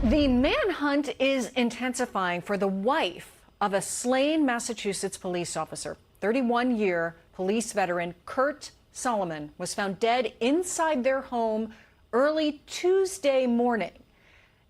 The manhunt is intensifying for the wife of a slain Massachusetts police officer. 31-year police veteran Kurt Solomon was found dead inside their home early Tuesday morning.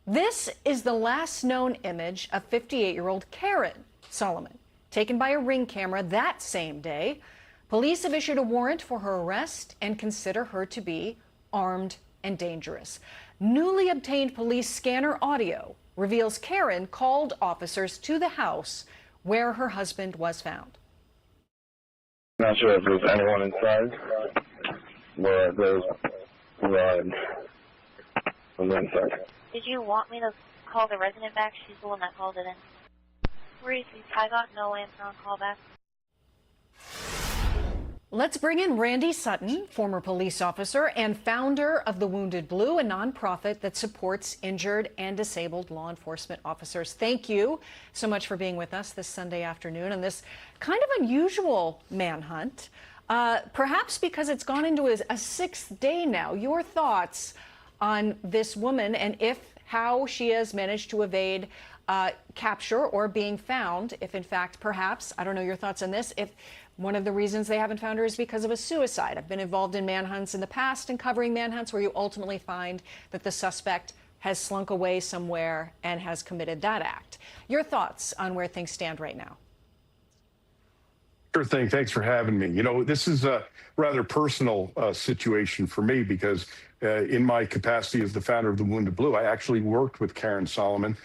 This is the last known image of 58-year-old Karen Solomon, taken by a Ring camera that same day. Police have issued a warrant for her arrest and consider her to be armed and dangerous. Newly obtained police scanner audio reveals Karen called officers to the house where her husband was found. Not sure if there's anyone inside, but there's blood from the inside. Did you want me to call the resident back? She's the one that called it in. Reese, I got no answer on call back. Let's bring in Randy Sutton, former police officer and founder of the Wounded Blue, a nonprofit that supports injured and disabled law enforcement officers. Thank you so much for being with us this Sunday afternoon on this kind of unusual manhunt, perhaps because it's gone into a sixth day now. Your thoughts on this woman and how she has managed to evade capture or being found, if in fact, perhaps, I don't know your thoughts on this, if one of the reasons they haven't found her is because of a suicide. I've been involved in manhunts in the past and covering manhunts where you ultimately find that the suspect has slunk away somewhere and has committed that act. Your thoughts on where things stand right now? Sure thing. Thanks for having me. You know, this is a rather personal situation for me because in my capacity as the founder of the Wounded Blue, I actually worked with Karen Solomon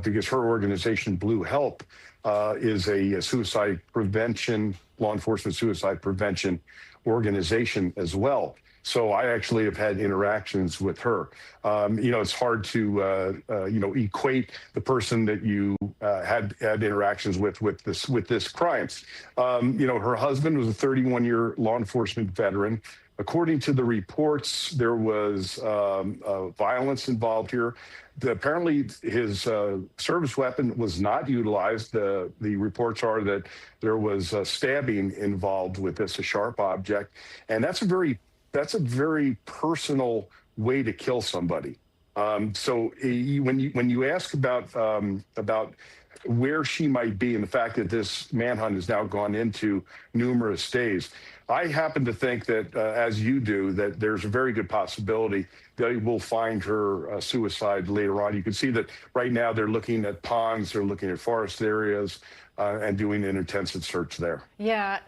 because her organization, Blue Help, is a suicide prevention, law enforcement suicide prevention organization as well. So I actually have had interactions with her. You know, it's hard to equate the person that you had interactions with this crime. You know, her husband was a 31-year law enforcement veteran. According to the reports, there was violence involved here. Apparently, his service weapon was not utilized. The reports are that there was stabbing involved with this, a sharp object, and that's a very personal way to kill somebody. So when you ask about where she might be and the fact that this manhunt has now gone into numerous days, I happen to think that, as you do, that there's a very good possibility they will find her suicide later on. You can see that right now they're looking at ponds, they're looking at forest areas, and doing an intensive search there. Yeah.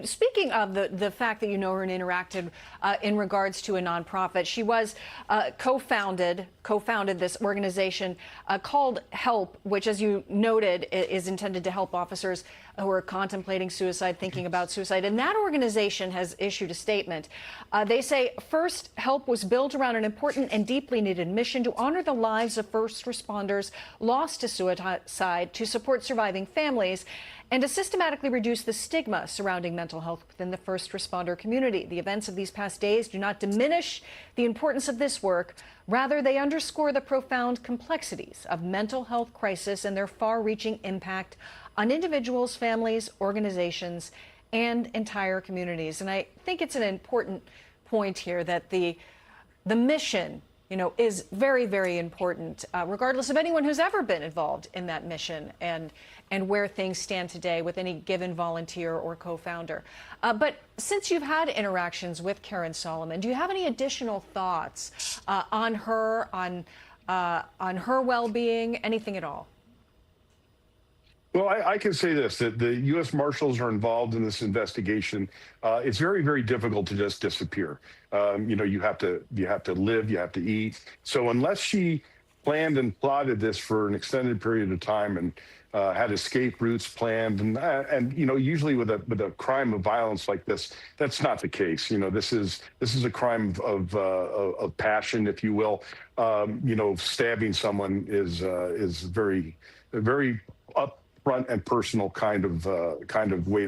Speaking of the fact that you know her and interacted in regards to a nonprofit, she was co-founded this organization called HELP, which, as you noted, is intended to help officers who are contemplating suicide, thinking about suicide. And that organization has issued a statement. They say, first, HELP was built around an important and deeply needed mission to honor the lives of first responders lost to suicide, to support surviving families, and to systematically reduce the stigma surrounding mental health within the first responder community. The events of these past days do not diminish the importance of this work. Rather, they underscore the profound complexities of mental health crisis and their far-reaching impact on individuals, families, organizations, and entire communities. And I think it's an important point here that the mission, you know, is very, very important, regardless of anyone who's ever been involved in that mission and where things stand today with any given volunteer or co-founder. But since you've had interactions with Karen Solomon, do you have any additional thoughts on her, on her well-being, anything at all? Well, I can say this, that the U.S. Marshals are involved in this investigation. It's very, very difficult to just disappear. You know, you have to live, you have to eat. So unless she planned and plotted this for an extended period of time and had escape routes planned, and you know, usually with a crime of violence like this, that's not the case. You know, this is a crime of passion, if you will. You know, stabbing someone is very upfront and personal kind of way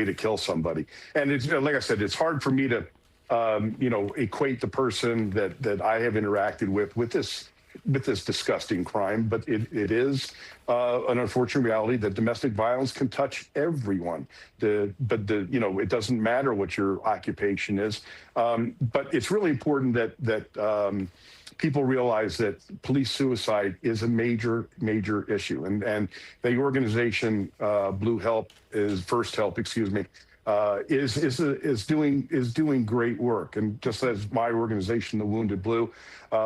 to kill somebody. And it's, like I said, it's hard for me to you know, equate the person that I have interacted with with this disgusting crime, but it is an unfortunate reality that domestic violence can touch everyone. It doesn't matter what your occupation is. But it's really important that people realize that police suicide is a major issue, and the organization First Help, is doing great work. And just as my organization, the Wounded Blue,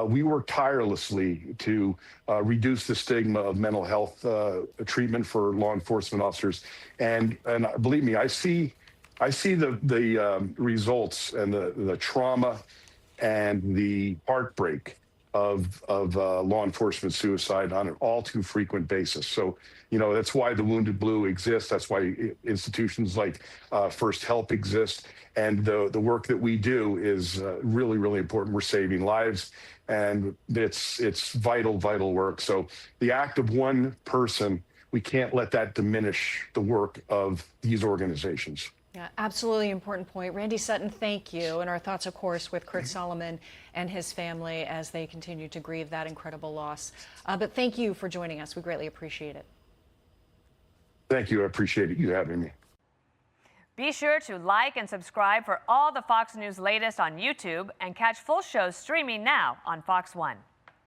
we work tirelessly to reduce the stigma of mental health treatment for law enforcement officers. And believe me, I see the results and the trauma and the heartbreak of law enforcement suicide on an all too frequent basis. So, that's why the Wounded Blue exists. That's why institutions like First Help exist. And the work that we do is really, really important. We're saving lives, and it's vital work. So the act of one person, we can't let that diminish the work of these organizations. Yeah, absolutely important point. Randy Sutton, thank you. And our thoughts, of course, with Kurt Solomon and his family as they continue to grieve that incredible loss. But thank you for joining us. We greatly appreciate it. Thank you. I appreciate you having me. Be sure to like and subscribe for all the Fox News latest on YouTube and catch full shows streaming now on Fox One.